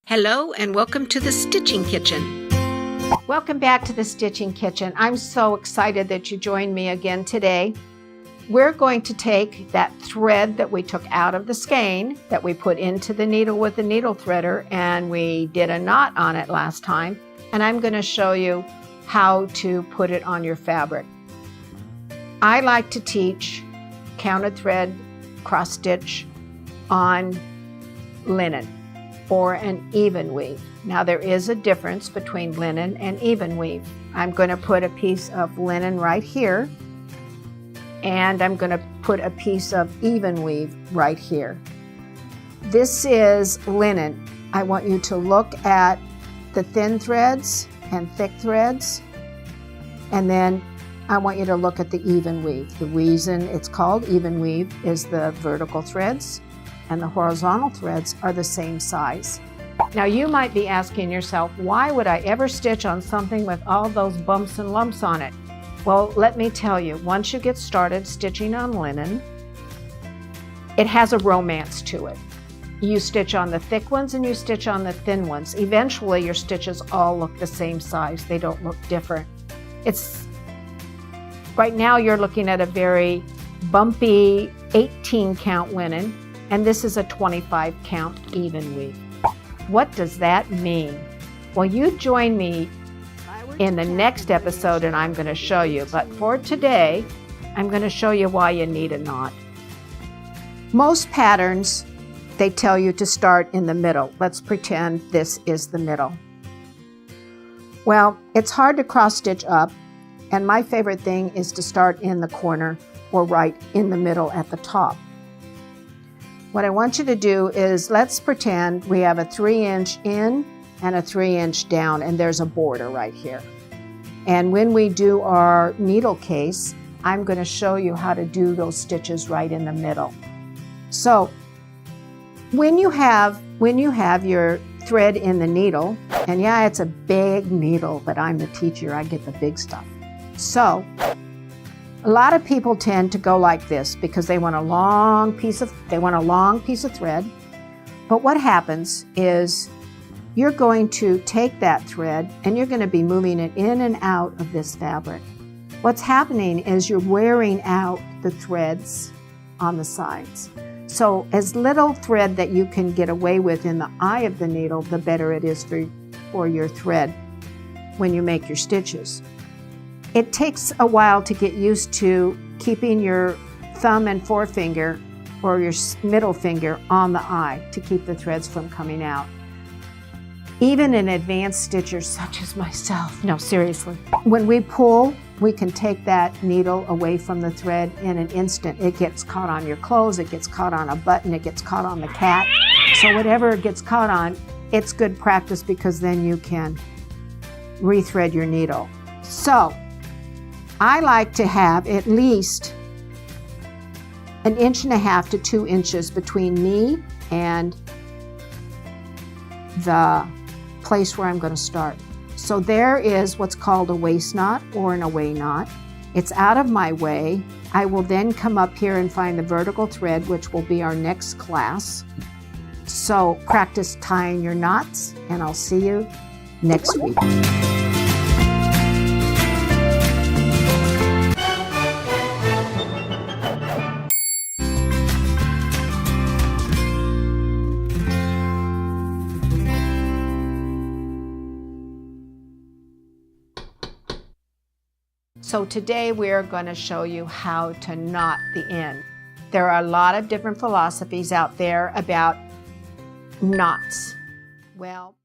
Hello and welcome to the Stitching Kitchen. Welcome back to the Stitching Kitchen. I'm so excited that you joined me again today. We're going to take that thread that we took out of the skein that we put into the needle with the needle threader, and we did a knot on it last time, and I'm going to show you how to put it on your fabric. I like to teach counted thread cross stitch on linen or an Evenweave. Now there is a difference between linen and Evenweave. I'm going to put a piece of linen right here, and I'm going to put a piece of Evenweave right here. This is linen. I want you to look at the thin threads and thick threads, and then I want you to look at the Evenweave. The reason it's called Evenweave is the vertical threads and the horizontal threads are the same size. Now you might be asking yourself, why would I ever stitch on something with all those bumps and lumps on it? Well, let me tell you, once you get started stitching on linen, it has a romance to it. You stitch on the thick ones and you stitch on the thin ones. Eventually your stitches all look the same size. They don't look different. Right now you're looking at a very bumpy 18 count linen, and this is a 25 count Evenweave. What does that mean? Well, you join me in the next episode and I'm going to show you, but for today, I'm going to show you why you need a knot. Most patterns, they tell you to start in the middle. Let's pretend this is the middle. Well, it's hard to cross stitch up, and my favorite thing is to start in the corner or right in the middle at the top. What I want you to do is, let's pretend we have a 3-inch in and a 3-inch down, and there's a border right here. And when we do our needle case, I'm going to show you how to do those stitches right in the middle. So when you have your thread in the needle, and yeah, it's a big needle, but I'm the teacher, I get the big stuff. So a lot of people tend to go like this because they want a long piece of thread. But what happens is you're going to take that thread and you're going to be moving it in and out of this fabric. What's happening is you're wearing out the threads on the sides. So as little thread that you can get away with in the eye of the needle, the better it is for your thread when you make your stitches. It takes a while to get used to keeping your thumb and forefinger or your middle finger on the eye to keep the threads from coming out. Even an advanced stitcher such as myself, no, seriously. When we pull, we can take that needle away from the thread in an instant. It gets caught on your clothes, it gets caught on a button, it gets caught on the cat. So whatever it gets caught on, it's good practice because then you can rethread your needle. So I like to have at least 1.5 to 2 inches between me and the place where I'm going to start. So there is what's called a waist knot or an away knot. It's out of my way. I will then come up here and find the vertical thread, which will be our next class. So practice tying your knots, and I'll see you next week. So today we're going to show you how to knot the end. There are a lot of different philosophies out there about knots. Well,